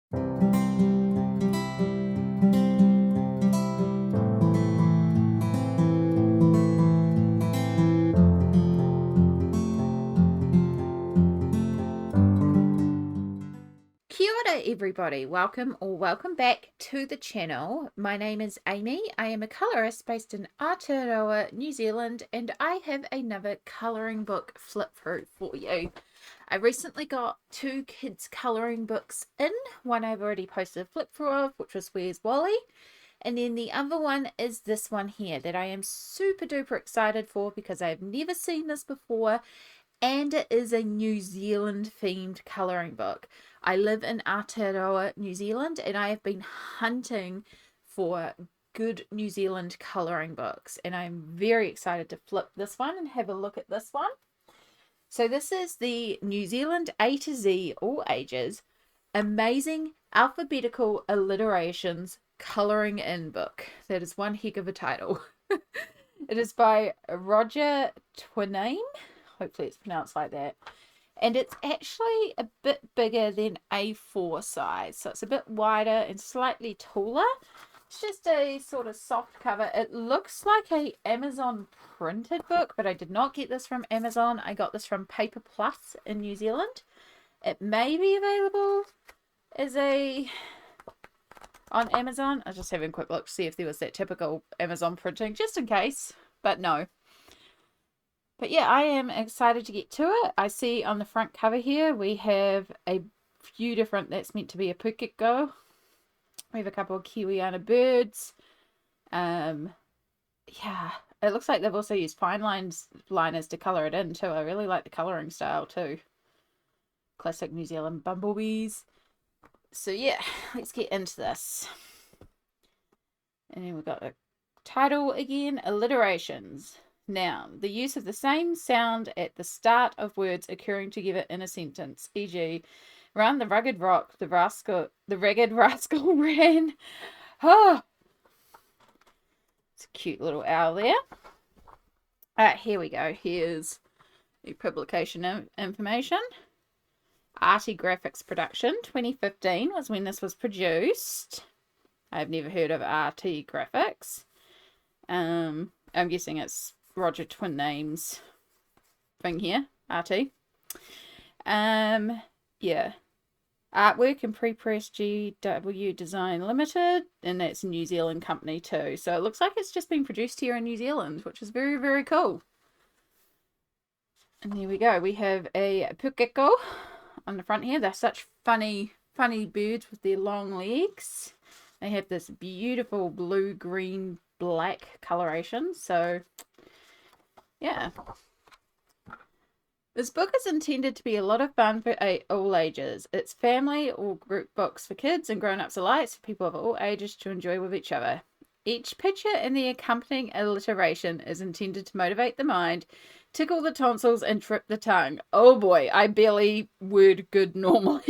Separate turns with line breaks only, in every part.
Kia ora everybody, welcome back to the channel. My name is Amy. I am a colorist based in Aotearoa, New Zealand, and I have another colouring book flip through for you. I recently got two kids colouring books in. One I've already posted a flip through of, which was Where's Wally? And then the other one is this one here that I am super duper excited for because I've never seen this before, and it is a New Zealand themed colouring book. I live in Aotearoa, New Zealand, and I have been hunting for good New Zealand colouring books, and I'm very excited to flip this one and have a look at this one. So this is the New Zealand A to Z All Ages Amazing Alphabetical Alliterations Colouring In book. That is one heck of a title. It is by Roger Twiname. Hopefully it's pronounced like that. And it's actually a bit bigger than A4 size. So it's a bit wider and slightly taller. It's just a sort of soft cover. It looks like a Amazon printed book, but I did not get this from Amazon. I got this from Paper Plus in New Zealand. It may be available as on Amazon. I was just having a quick look to see if there was that typical Amazon printing, just in case, but no. But yeah, I am excited to get to it. I see on the front cover here we have a few different, that's meant to be a pukeko. We have a couple of Kiwiana birds. Yeah, it looks like they've also used fine liners to colour it in too. I really like the colouring style too. Classic New Zealand bumblebees. So yeah, let's get into this. And then we've got the title again, Alliterations. Noun, the use of the same sound at the start of words occurring together in a sentence, e.g., round the rugged rock, the ragged rascal ran. Oh, it's a cute little owl there. Alright, here we go. Here's the publication information. Arty Graphics Production, 2015 was when this was produced. I've never heard of Arty Graphics. I'm guessing it's Roger Twiname's thing here, Arty. Yeah. Artwork and Pre-Press GW Design Limited, and that's a New Zealand company too. So it looks like it's just been produced here in New Zealand, which is very, very cool. And here we go. We have a pukeko on the front here. They're such funny birds with their long legs. They have this beautiful blue, green, black coloration. So yeah, this book is intended to be a lot of fun for all ages. It's family or group books for kids and grown-ups alike, for people of all ages to enjoy with each other. Each picture and the accompanying alliteration is intended to motivate the mind, tickle the tonsils, and trip the tongue. Oh boy, I barely word good normally.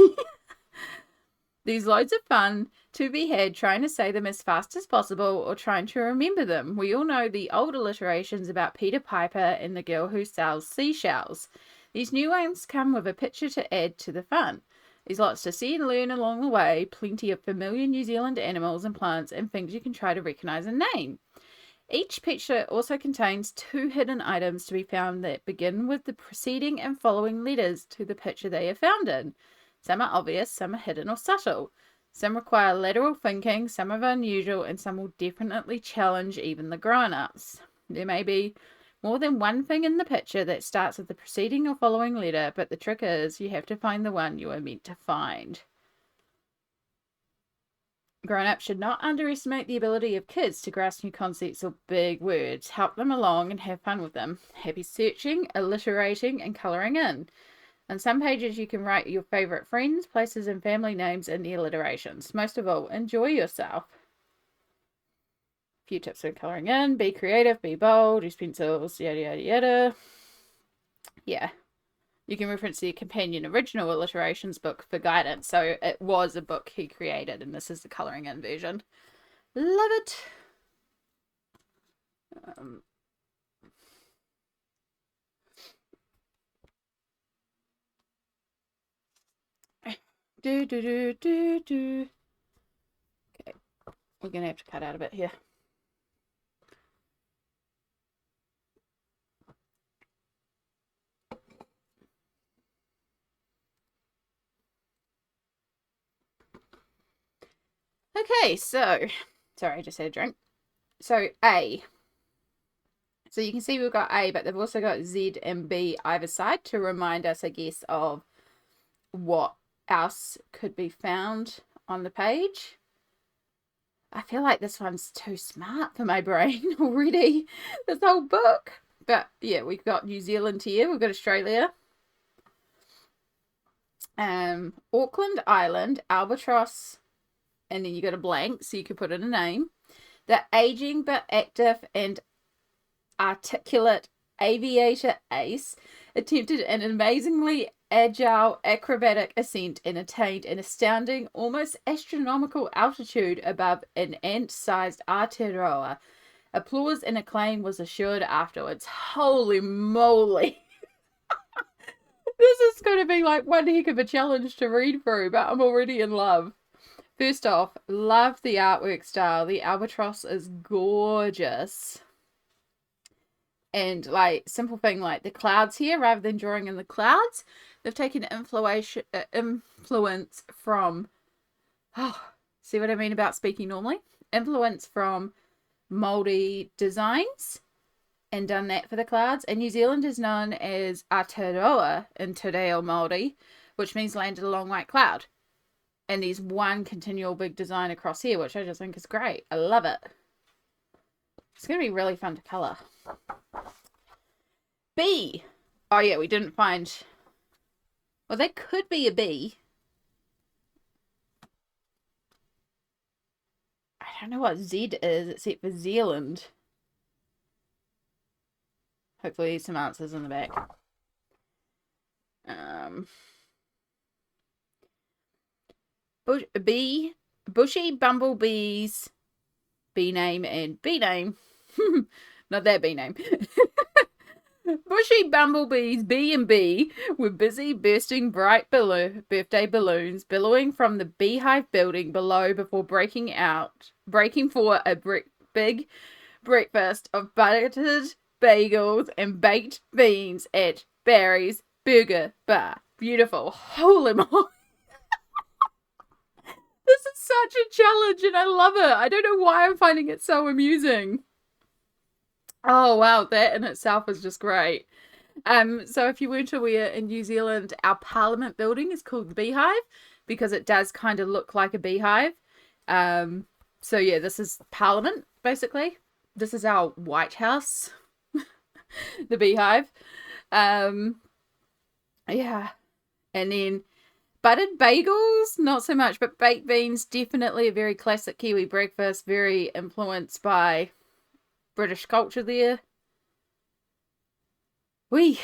There's loads of fun to be had trying to say them as fast as possible or trying to remember them. We all know the old alliterations about Peter Piper and the girl who sells seashells. These new ones come with a picture to add to the fun. There's lots to see and learn along the way, plenty of familiar New Zealand animals and plants and things you can try to recognise and name. Each picture also contains two hidden items to be found that begin with the preceding and following letters to the picture they are found in. Some are obvious, some are hidden or subtle. Some require lateral thinking, some are unusual, and some will definitely challenge even the grown-ups. There may be more than one thing in the picture that starts with the preceding or following letter, but the trick is you have to find the one you are meant to find. Grown-ups should not underestimate the ability of kids to grasp new concepts or big words. Help them along and have fun with them. Happy searching, alliterating, and colouring in. On some pages you can write your favourite friends, places and family names in the alliterations. Most of all, enjoy yourself. A few tips for colouring in. Be creative, be bold, use pencils, yada yada yada. Yeah. You can reference the companion original alliterations book for guidance. So it was a book he created, and this is the colouring in version. Love it. Okay, we're going to have to cut out a bit here. Okay, so, sorry, I just had a drink. So, A. So you can see we've got A, but they've also got Z and B either side to remind us, I guess, of what else could be found on the page. I feel like this one's too smart for my brain already, this whole book. But yeah, we've got New Zealand here, we've got Australia, Auckland Island, Albatross, and then you got a blank, so you could put in a name. The aging but active and articulate aviator Ace attempted an amazingly agile acrobatic ascent and attained an astounding, almost astronomical altitude above an ant-sized Aotearoa. Applause and acclaim was assured afterwards. Holy moly! This is going to be like one heck of a challenge to read through, but I'm already in love. First off, love the artwork style. The albatross is gorgeous. And like simple thing like the clouds here, rather than drawing in the clouds, they've taken influence from, see what I mean about speaking normally? Influence from Māori designs and done that for the clouds. And New Zealand is known as Aotearoa in Te Reo Māori, which means landed along white cloud. And there's one continual big design across here, which I just think is great. I love it. It's going to be really fun to colour. B. Oh yeah, we didn't find... Well, that could be a B. I don't know what Z is, except for Zealand. Hopefully some answers in the back. B. Bushy bumblebees. B name and B name. Not that B name. Bushy bumblebees B and B were busy bursting bright birthday balloons billowing from the beehive building below before breaking for a big breakfast of buttered bagels and baked beans at Barry's Burger Bar. Beautiful. Holy moly. This is such a challenge and I love it. I don't know why I'm finding it so amusing. Oh wow, that in itself is just great. So if you weren't aware, in New Zealand, our Parliament building is called the Beehive because it does kind of look like a beehive. So yeah, this is Parliament, basically. This is our White House, the Beehive. Yeah. And then buttered bagels, not so much, but baked beans, definitely a very classic Kiwi breakfast, very influenced by British culture there. Whee!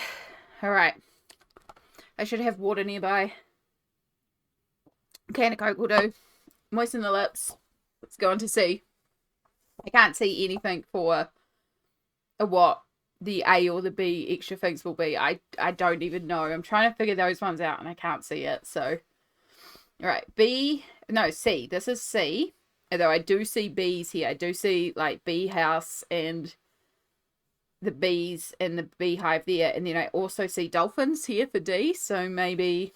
Alright. I should have water nearby. Can of Coke will do. Moisten the lips. Let's go on to C. I can't see anything for what the A or the B extra things will be. I don't even know. I'm trying to figure those ones out and I can't see it. So, alright. C. This is C. Although I do see bees here. I do see like bee house and the bees and the beehive there. And then I also see dolphins here for D. So maybe.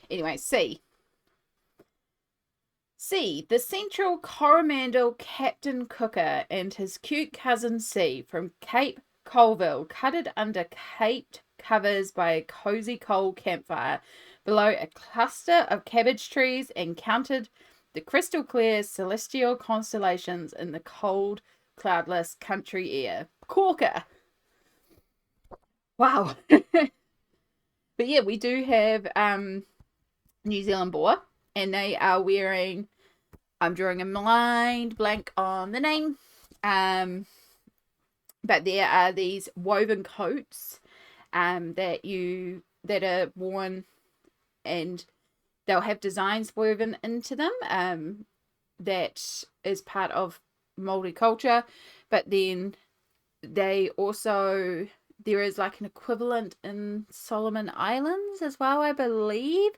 Anyway, C. The Central Coromandel Captain Cooker and his cute cousin C from Cape Colville cutted under caped covers by a cozy coal campfire below a cluster of cabbage trees and counted the crystal clear celestial constellations in the cold, cloudless country air. Corker! Wow. But yeah, we do have New Zealand boar, and they are wearing, I'm drawing a blind blank on the name, but there are these woven coats that are worn, and they'll have designs woven into them that is part of Māori culture, but then they also There is like an equivalent in Solomon Islands as well, I believe.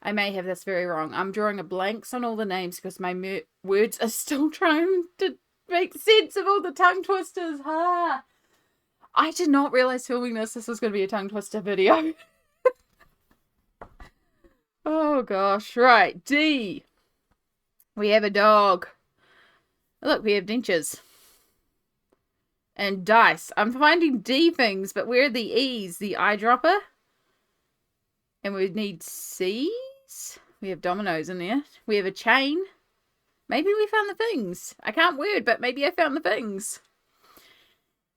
I may have this very wrong. I'm drawing a blanks on all the names because my words are still trying to make sense of all the tongue twisters. Ha! I did not realize filming this was going to be a tongue twister video. Oh gosh. Right. D. We have a dog. Look, we have dentures. And dice. I'm finding D things, but where are the E's? The eyedropper. And we need C's. We have dominoes in there. We have a chain. Maybe we found the things. I can't word, but maybe I found the things.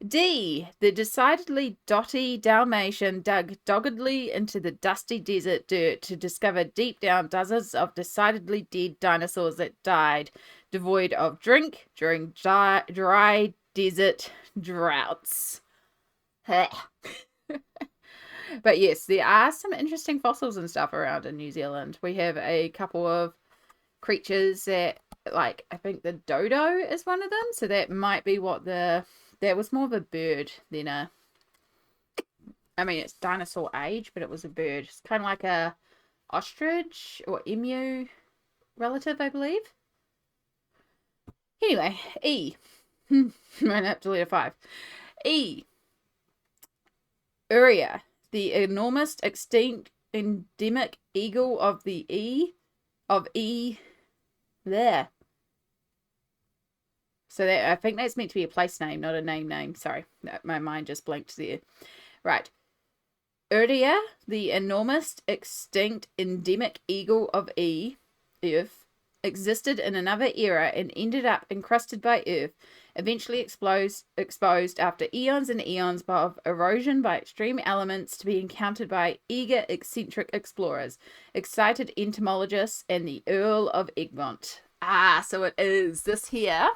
D. The decidedly dotty Dalmatian dug doggedly into the dusty desert dirt to discover deep down dozens of decidedly dead dinosaurs that died, devoid of drink during dry desert droughts. But yes, there are some interesting fossils and stuff around in New Zealand. We have a couple of creatures that, like, I think the dodo is one of them. So that might be what that was more of a bird than I mean, it's dinosaur age, but it was a bird. It's kind of like a ostrich or emu relative, I believe. Anyway, E. Ran up to letter 5. E. Uria. The enormous, extinct, endemic eagle of the there. So that, I think that's meant to be a place name, not a name. Sorry, my mind just blinked there. Right. Uria, the enormous, extinct, endemic eagle of Earth, existed in another era and ended up encrusted by Earth, eventually exposed after eons and eons of erosion by extreme elements to be encountered by eager, eccentric explorers, excited entomologists, and the Earl of Egmont. So it is. This here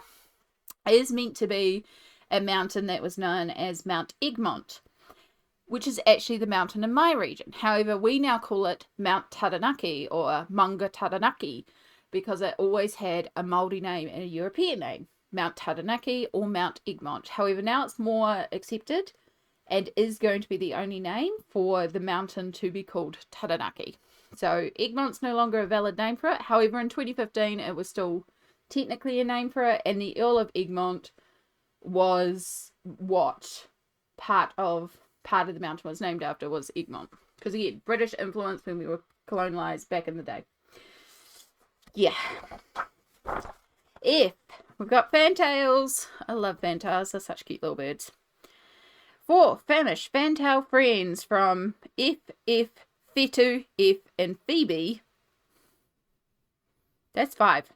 is meant to be a mountain that was known as Mount Egmont, which is actually the mountain in my region. However, we now call it Mount Taranaki or Manga Taranaki because it always had a Māori name and a European name, Mount Taranaki or Mount Egmont. However, now it's more accepted and is going to be the only name for the mountain to be called Taranaki. So Egmont's no longer a valid name for it. However, in 2015, it was still technically a name for it, and the Earl of Egmont was what part of the mountain was named after, was Egmont. Because again, British influence when we were colonialised back in the day. Yeah. F. We've got fantails. I love fantails. They're such cute little birds. 4. Famish fantail friends from F, Fetu, F, and Phoebe. That's 5.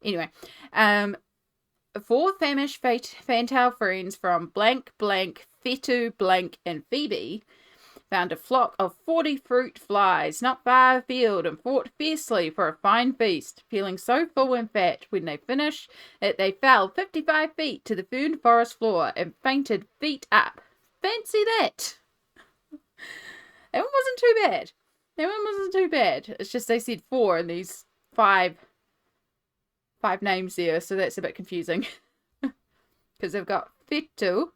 Anyway. 4 famish fantail friends from blank, Fetu, blank, and Phoebe found a flock of 40 fruit flies not far afield and fought fiercely for a fine feast, feeling so full and fat when they finished that they fell 55 feet to the fern forest floor and fainted feet up. Fancy that! That one wasn't too bad. It's just they said 4 and these 5 names there, so that's a bit confusing. Because they've got Fetu,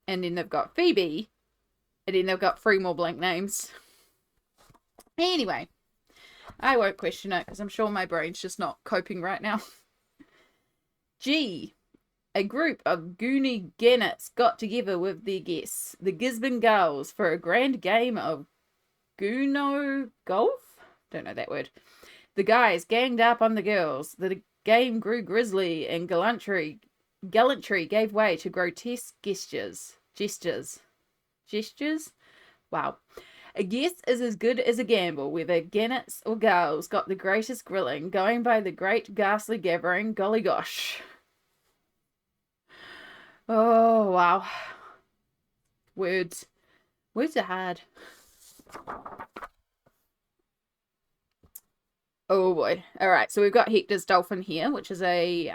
and then they've got Phoebe, and then they've got 3 more blank names. Anyway, I won't question it because I'm sure my brain's just not coping right now. G. A group of Goonie Gannets got together with their guests, the Gisborne girls, for a grand game of Goono golf? Don't know that word. The guys ganged up on the girls. The game grew grisly, and gallantry gave way to grotesque gestures. Wow. A guess is as good as a gamble, whether gannets or girls got the greatest grilling, going by the great ghastly gathering. Golly gosh. Oh, wow. Words are hard. Oh boy. Alright, so we've got Hector's dolphin here, which is a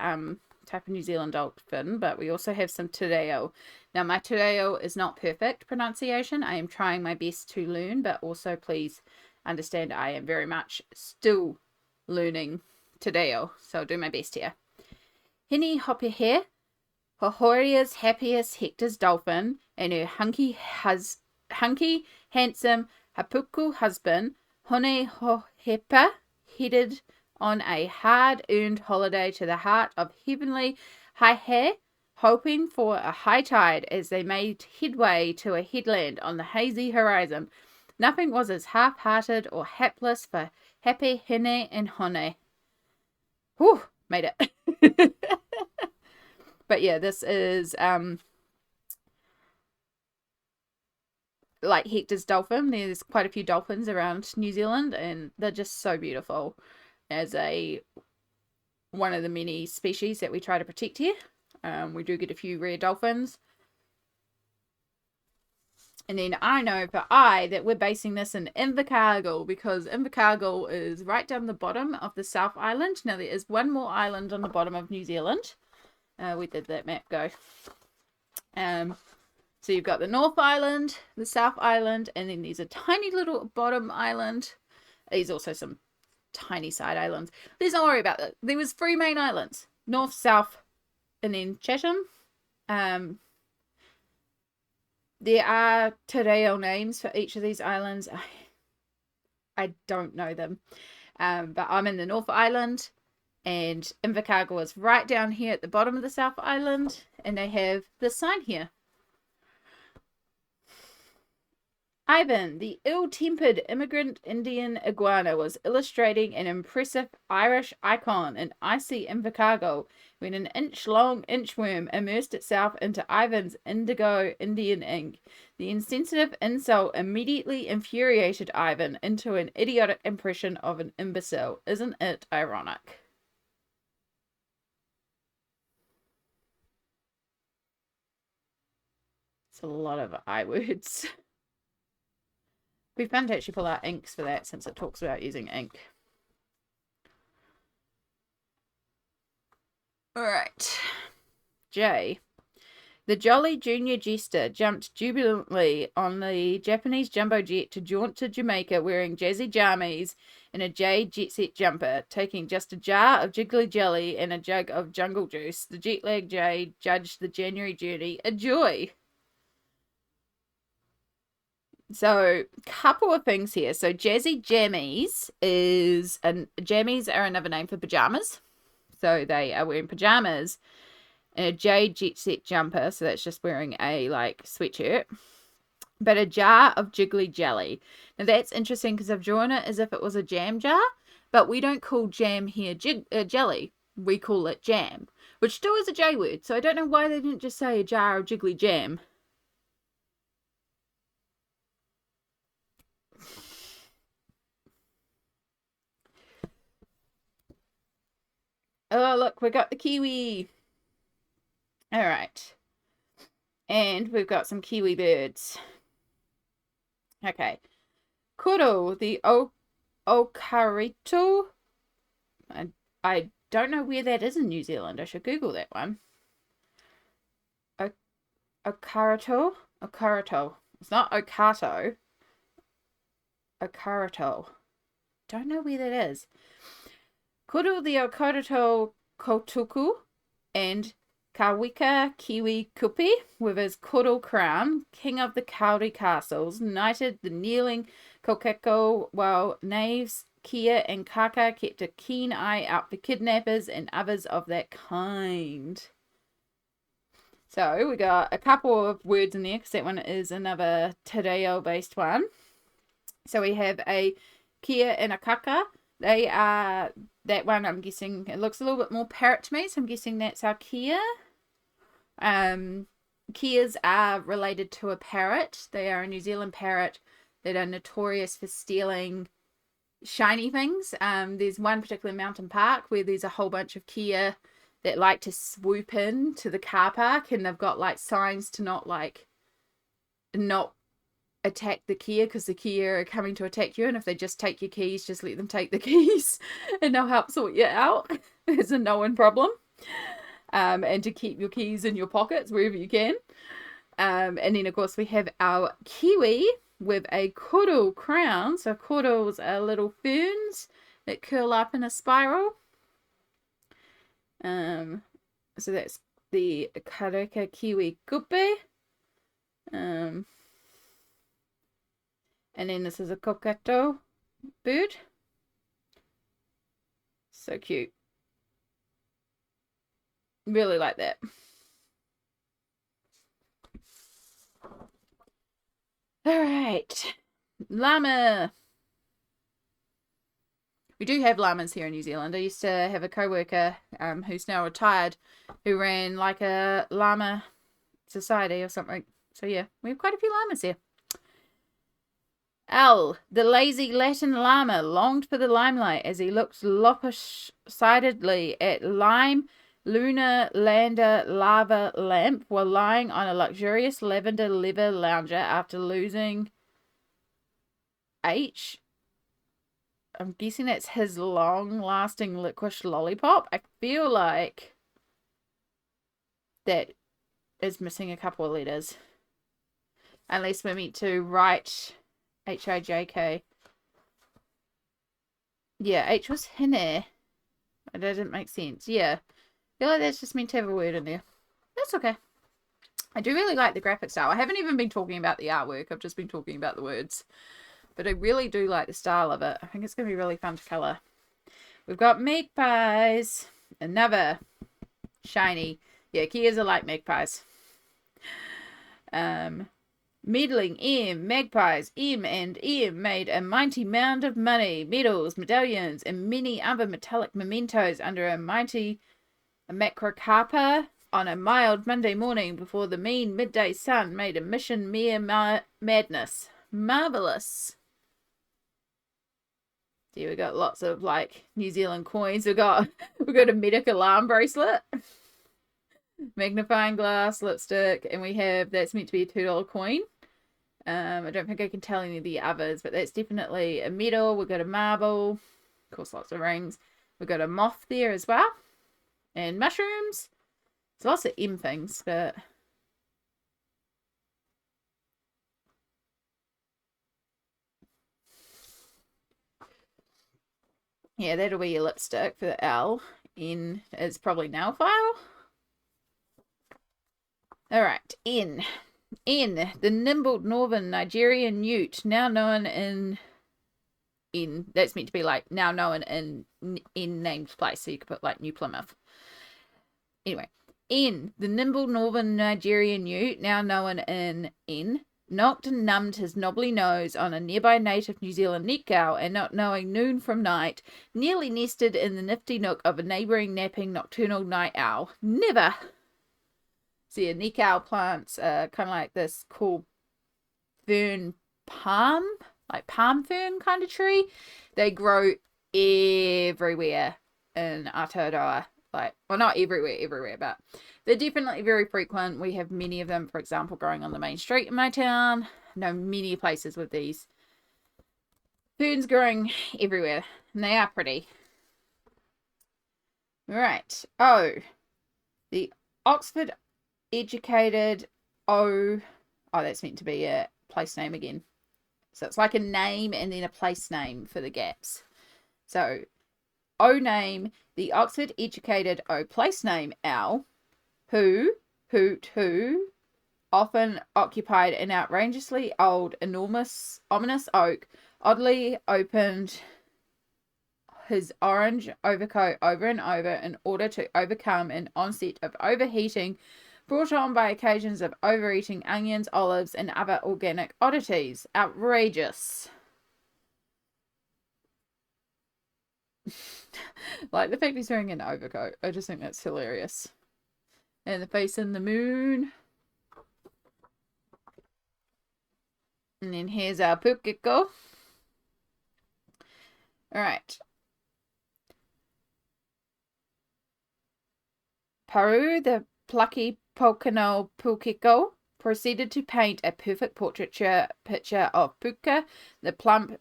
type of New Zealand dolphin, but we also have some te reo. Now, my te reo is not perfect pronunciation. I am trying my best to learn, but also please understand I am very much still learning te reo, so I'll do my best here. Hini hopehe, Hohoria's happiest Hector's dolphin, and her hunky, handsome Hapuku husband, Hone Hohepa, headed on a hard-earned holiday to the heart of heavenly Haihe, hoping for a high tide as they made headway to a headland on the hazy horizon. Nothing was as half-hearted or hapless for Happy Hene and Hone. Whew, made it. But yeah, this is like Hector's dolphin. There's quite a few dolphins around New Zealand, and they're just so beautiful as one of the many species that we try to protect here. We do get a few rare dolphins. And then I know that we're basing this in Invercargill, because Invercargill is right down the bottom of the South Island. Now, there is one more island on the bottom of New Zealand. Where did that map go? So you've got the North Island, the South Island, and then there's a tiny little bottom island. There's also some tiny side islands. Let's not worry about that. There was 3 main islands: North, South, and then Chatham. There are te reo names for each of these islands. I don't know them. But I'm in the North Island, and Invercargill is right down here at the bottom of the South Island, and they have this sign here. Ivan, the ill-tempered immigrant Indian iguana, was illustrating an impressive Irish icon in icy Invercargill when an inch-long inchworm immersed itself into Ivan's indigo Indian ink. The insensitive insult immediately infuriated Ivan into an idiotic impression of an imbecile. Isn't it ironic? It's a lot of I words. It'd be fun to actually pull out inks for that, since it talks about using ink. Alright. J. The jolly junior jester jumped jubilantly on the Japanese jumbo jet to jaunt to Jamaica wearing jazzy jammies and a J jet set jumper, taking just a jar of jiggly jelly and a jug of jungle juice. The jet-lagged J judged the January journey a joy. So, couple of things here. So, jazzy jammies jammies are another name for pajamas. So they are wearing pajamas and a J jet set jumper. So that's just wearing a sweatshirt. But a jar of jiggly jelly. Now that's interesting, because I've drawn it as if it was a jam jar, but we don't call jam here jelly. We call it jam, which still is a J word. So I don't know why they didn't just say a jar of jiggly jam. Oh, look, we got the kiwi. All right. And we've got some kiwi birds. Okay. Kuro, the okarito. I don't know where that is in New Zealand. I should Google that one. Okarito? Okarito. It's not Okato. Okarito. Don't know where that is. Kuro the Okarito Kotuku and Kawika Kiwi Kupi, with his koro crown, king of the Kauri castles, knighted the kneeling Kokeko, while knaves Kia and Kaka kept a keen eye out for kidnappers and others of that kind. So we got a couple of words in there, because that one is another te reo based one. So we have a Kia and a Kaka. They are, that one I'm guessing, it looks a little bit more parrot to me, so I'm guessing that's our Kia. Kias are related to a parrot. They are a New Zealand parrot that are notorious for stealing shiny things. There's one particular mountain park where there's a whole bunch of Kia that like to swoop in to the car park, and they've got signs to not attack the Kia, because the Kia are coming to attack you, and if they just take your keys, just let them take the keys and they'll help sort you out. It's a no-one problem. And to keep your keys in your pockets wherever you can. And then of course we have our kiwi with a koro crown. So koros are little ferns that curl up in a spiral. So the Kareka Kiwi Kupe. And then this is a Kokato bird. So cute. Really like that. All right. Llama. We do have llamas here in New Zealand. I used to have a co-worker who's now retired who ran like a llama society or something. So yeah, we have quite a few llamas here. L, the lazy Latin llama, longed for the limelight as he looked lopsidedly at lime lunar lander lava lamp while lying on a luxurious lavender leather lounger after losing H. I'm guessing that's his long-lasting licorice lollipop. I feel like that is missing a couple of letters. Unless we're meant to write H-I-J-K. Yeah, H was in there. That didn't make sense. Yeah. I feel like that's just meant to have a word in there. That's okay. I do really like the graphic style. I haven't even been talking about the artwork. I've just been talking about the words. But I really do like the style of it. I think it's going to be really fun to colour. We've got magpies. Another shiny. Yeah, Kias are like magpies. Meddling M, magpies, M and M made a mighty mound of money, medals, medallions, and many other metallic mementos under a macrocarpa on a mild Monday morning before the mean midday sun made a mission mere madness. Marvellous. Yeah, we got lots of like New Zealand coins. We got a medic alarm bracelet. Magnifying glass, lipstick, and we have, that's meant to be a $2 coin. I don't think I can tell any of the others, but that's definitely a medal. We've got a marble, of course, lots of rings. We've got a moth there as well, and mushrooms. There's lots of M things, but yeah, that'll be your lipstick for the L. N is probably nail file. All right, N. N, the nimble northern Nigerian newt, now known in that's meant to be like now known in named place, so you could put like New Plymouth. Anyway, N, the nimble northern Nigerian newt, now known in N, knocked and numbed his knobbly nose on a nearby native New Zealand net owl, and not knowing noon from night, nearly nested in the nifty nook of a neighbouring napping nocturnal night owl. Never! See, a net owl plants kind of like this cool fern palm, like palm fern kind of tree. They grow everywhere in Aotearoa. Like, well, not everywhere, but they're definitely very frequent. We have many of them, for example, growing on the main street in my town. I know many places with these ferns growing everywhere, and they are pretty. Right. Oh, the Oxford educated that's meant to be a place name again. So it's like a name and then a place name for the gaps. So O name, the Oxford educated O place name owl, who often occupied an outrageously old, enormous, ominous oak, oddly opened his orange overcoat over and over in order to overcome an onset of overheating brought on by occasions of overeating onions, olives, and other organic oddities. Outrageous. Like the fact he's wearing an overcoat. I just think that's hilarious. And the face in the moon. And then here's our pukeko. Alright. Paru, the plucky Pocono Pukeko, proceeded to paint a perfect picture of Puka, the plump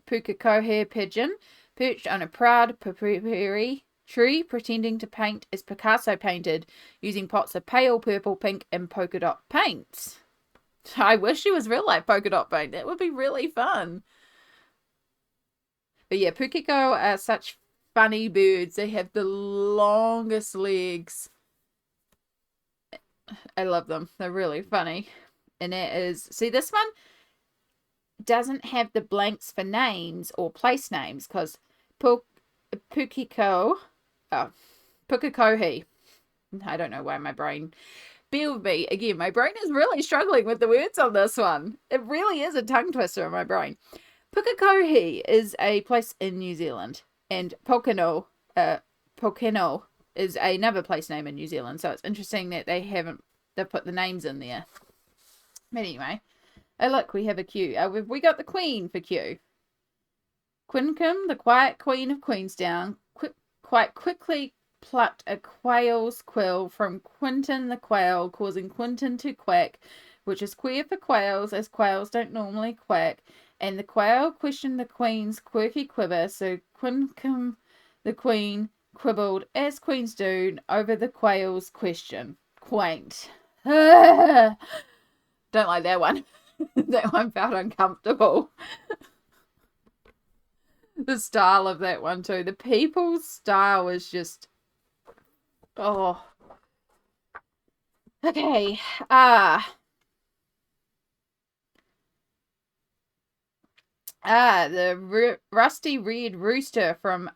pukekohe pigeon, perched on a proud papuri tree, pretending to paint as Picasso painted, using pots of pale purple, pink, and polka dot paints. I wish it was real life polka dot paint. That would be really fun. But yeah, pukeko are such funny birds. They have the longest legs I love them. They're really funny. And it is, see, this one doesn't have the blanks for names or place names because Pukiko, oh, Pukekohe. I don't know why my brain. Bear with me. Again, my brain is really struggling with the words on this one. It really is a tongue twister in my brain. Pukekohe is a place in New Zealand, and Pokeno is another place name in New Zealand. So it's interesting that they've put the names in there. But anyway, oh look, we have a Q. We got the Queen for Q. Quincum, the quiet Queen of Queenstown, quite quickly plucked a quail's quill from Quinton the quail, causing Quinton to quack, which is queer for quails, as quails don't normally quack. And the quail questioned the Queen's quirky quiver, so Quincum the Queen quibbled, as queens do, over the quail's question. Quaint. Don't like that one. That one felt uncomfortable. The style of that one too. The people's style is just, oh. Okay. The rusty red rooster from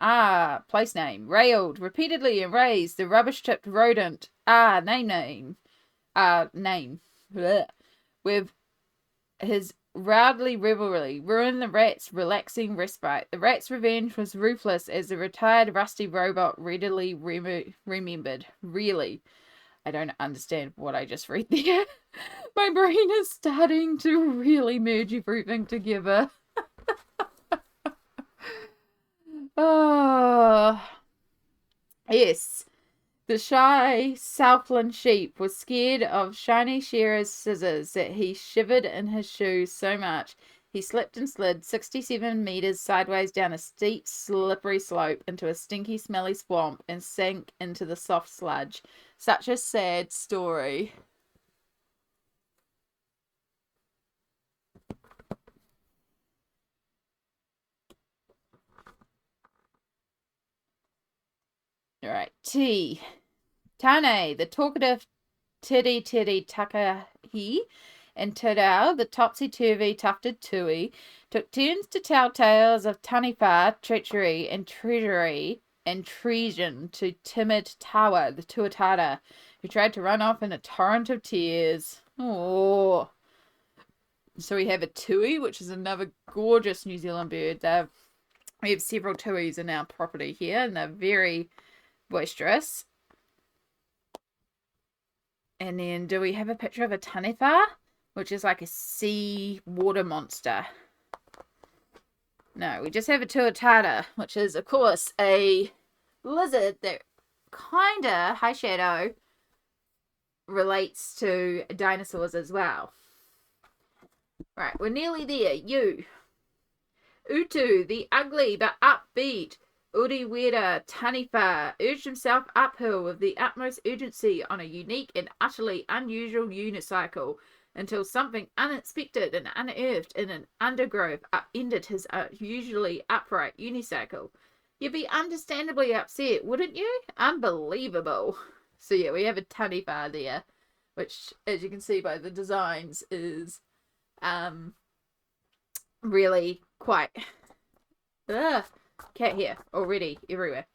place name, railed repeatedly and raised the rubbish-tipped rodent, name. Blech. With his rowdy revelry ruined the rat's relaxing respite. The rat's revenge was ruthless, as the retired rusty robot readily remembered. Really, I don't understand what I just read there. My brain is starting to really merge everything together. Oh, yes. The shy Southland sheep was scared of shiny shearer's scissors that he shivered in his shoes so much he slipped and slid 67 meters sideways down a steep, slippery slope into a stinky, smelly swamp and sank into the soft sludge. Such a sad story. All right, T. Tane, the talkative Titty Takahi, and Tadao, the topsy-turvy tufted tui, took turns to tell tales of Taniwha, treachery, and treason to timid Tawa, the tuatara, who tried to run off in a torrent of tears. Oh. So we have a tui, which is another gorgeous New Zealand bird. We have several tuis in our property here, and they're very boisterous. And then do we have a picture of a taniwha, which is like a sea water monster? No, we just have a tuatara, which is, of course, a lizard that kind of, high shadow, relates to dinosaurs as well. Right, we're nearly there. You. Utu, the ugly but upbeat Uriwera Taniwha, urged himself uphill with the utmost urgency on a unique and utterly unusual unicycle until something unexpected and unearthed in an undergrowth upended his usually upright unicycle. You'd be understandably upset, wouldn't you? Unbelievable. So yeah, we have a Taniwha there, which, as you can see by the designs, is really quite cat hair already everywhere,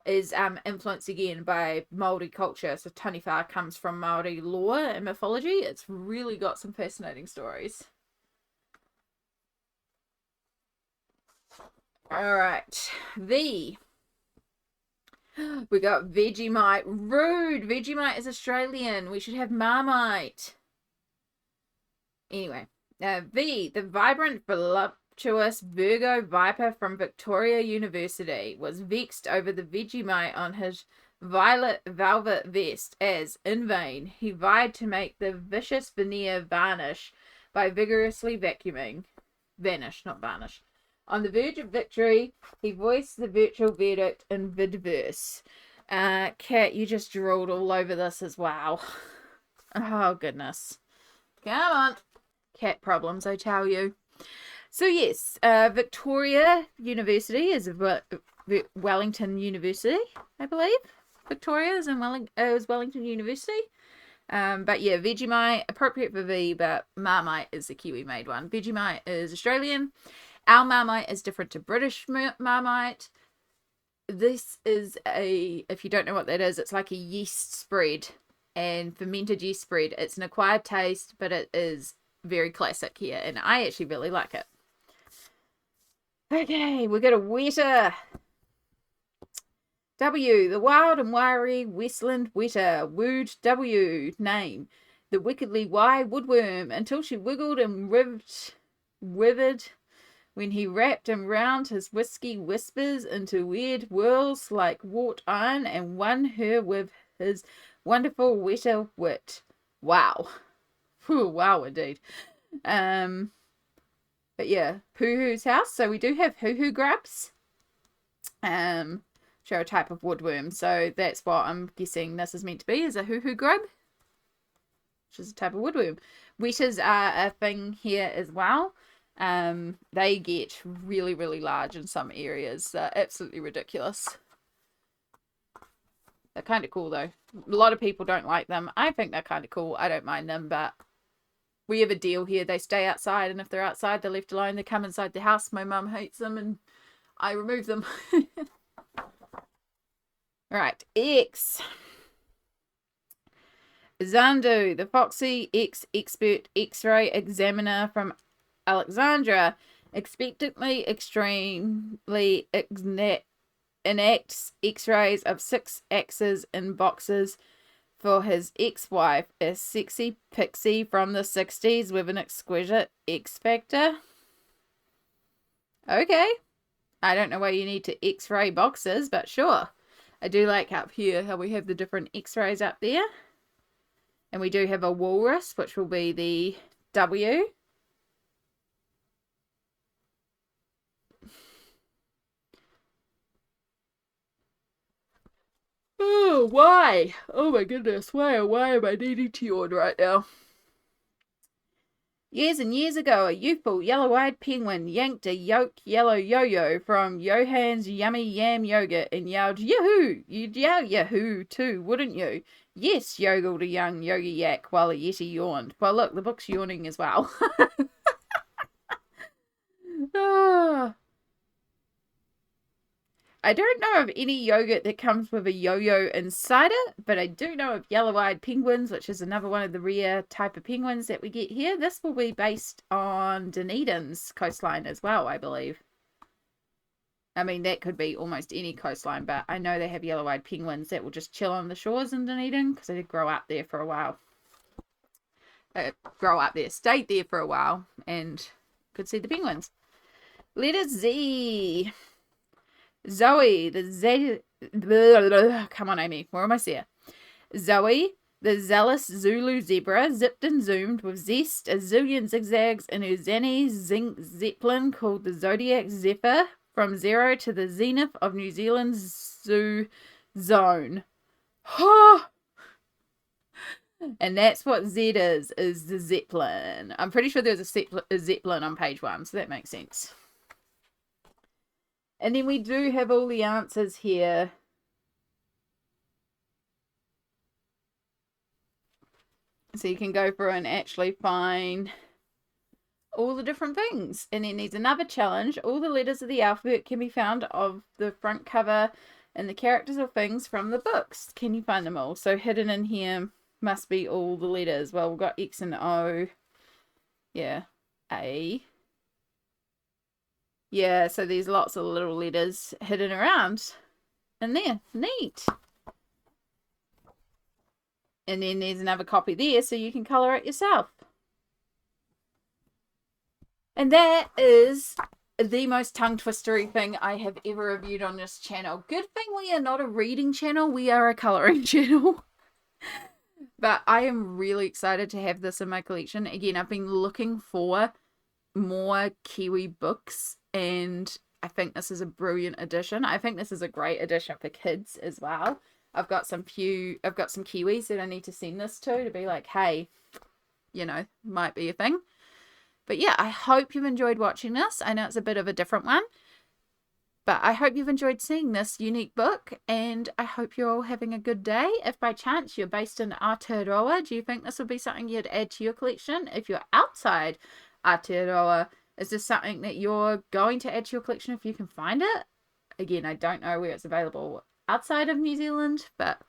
is influenced again by Māori culture. So Taniwha comes from Māori lore and mythology. It's really got some fascinating stories. All right, we got Vegemite. Rude. Vegemite is Australian. We should have Marmite. Anyway, V, the vibrant, voluptuous Virgo Viper from Victoria University, was vexed over the Vegemite on his violet velvet vest as, in vain, he vied to make the vicious veneer vanish by vigorously vacuuming. Vanish, not varnish. On the verge of victory, he voiced the virtual verdict in vidverse. Kat, you just drooled all over this as well. Oh, goodness. Come on. Cat problems, I tell you. So yes, Victoria University is Wellington University, I believe. Victoria is in Wellington University. But yeah, Vegemite, appropriate for V, but Marmite is the Kiwi made one. Vegemite is Australian. Our Marmite is different to British Marmite. This is if you don't know what that is, it's like a yeast spread and fermented yeast spread. It's an acquired taste, but it is very classic here, and I actually really like it. Okay, we got a weta. W, the wild and wiry Westland weta. Word W, name. The wickedly wide woodworm until she wiggled and withered when he wrapped him round his whisky whispers into weird whirls like wrought iron and won her with his wonderful weta wit. Wow. Whew, wow indeed. But yeah, Hoo Hoo's house. So we do have Hoo Hoo grubs. Show a type of woodworm. So that's what I'm guessing this is meant to be, is a Hoo Hoo grub, which is a type of woodworm. Wetas are a thing here as well. They get really, really large in some areas. They're absolutely ridiculous. They're kind of cool though. A lot of people don't like them. I think they're kind of cool. I don't mind them, but we have a deal here. They stay outside, and if they're outside, they're left alone. They come inside the house. My mum hates them, and I remove them. Right, X. Zandu, the foxy expert X-ray examiner from Alexandria, expectantly, extremely enacts X-rays of 6 axes in boxes for his ex-wife, a sexy pixie from the 60s with an exquisite X-factor. Okay. I don't know why you need to X-ray boxes, but sure. I do like up here how we have the different X-rays up there. And we do have a walrus, which will be the W. Oh, why? Oh my goodness, why am I needing to yawn right now? Years and years ago, a youthful yellow-eyed penguin yanked a yolk yellow yo-yo from Johan's yummy yam yogurt and yelled, "Yahoo! You'd yell yahoo too, wouldn't you?" "Yes," yodeled a young yogi yak while a yeti yawned. Well, look, the book's yawning as well. Ah. I don't know of any yogurt that comes with a yo-yo inside it, but I do know of yellow-eyed penguins, which is another one of the rare type of penguins that we get here. This will be based on Dunedin's coastline as well, I believe. I mean, that could be almost any coastline, but I know they have yellow-eyed penguins that will just chill on the shores in Dunedin, because I did grow up there for a while. Stayed there for a while, and could see the penguins. Letter Z. Zoe, come on, Amy, where am I here? Zoe, the zealous Zulu zebra, zipped and zoomed with zest a zillion zigzags in her Zanny zinc zeppelin called the Zodiac Zephyr from zero to the zenith of New Zealand's zoo zone. And that's what Z is the Zeppelin. I'm pretty sure there's a Zeppelin on page 1, so that makes sense. And then we do have all the answers here. So you can go through and actually find all the different things. And then there's another challenge. All the letters of the alphabet can be found of the front cover and the characters or things from the books. Can you find them all? So hidden in here must be all the letters. Well, we've got X and O. Yeah. A. Yeah, so there's lots of little letters hidden around in there. Neat. And then there's another copy there, so you can colour it yourself. And that is the most tongue-twistery thing I have ever reviewed on this channel. Good thing we are not a reading channel, we are a colouring channel. But I am really excited to have this in my collection. Again, I've been looking for more Kiwi books, and I think this is a brilliant addition. I think this is a great addition for kids as well. I've got some Kiwis that I need to send this to be like, hey, you know, might be a thing. But yeah, I hope you've enjoyed watching this. I know it's a bit of a different one. But I hope you've enjoyed seeing this unique book, and I hope you're all having a good day. If by chance you're based in Aotearoa, do you think this would be something you'd add to your collection? If you're outside Aotearoa, is this something that you're going to add to your collection if you can find it? Again, I don't know where it's available outside of New Zealand, but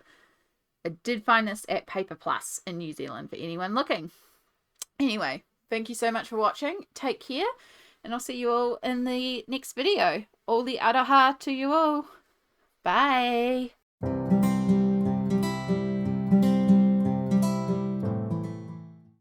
I did find this at Paper Plus in New Zealand for anyone looking. Anyway, thank you so much for watching. Take care, and I'll see you all in the next video. All the aroha to you all. Bye.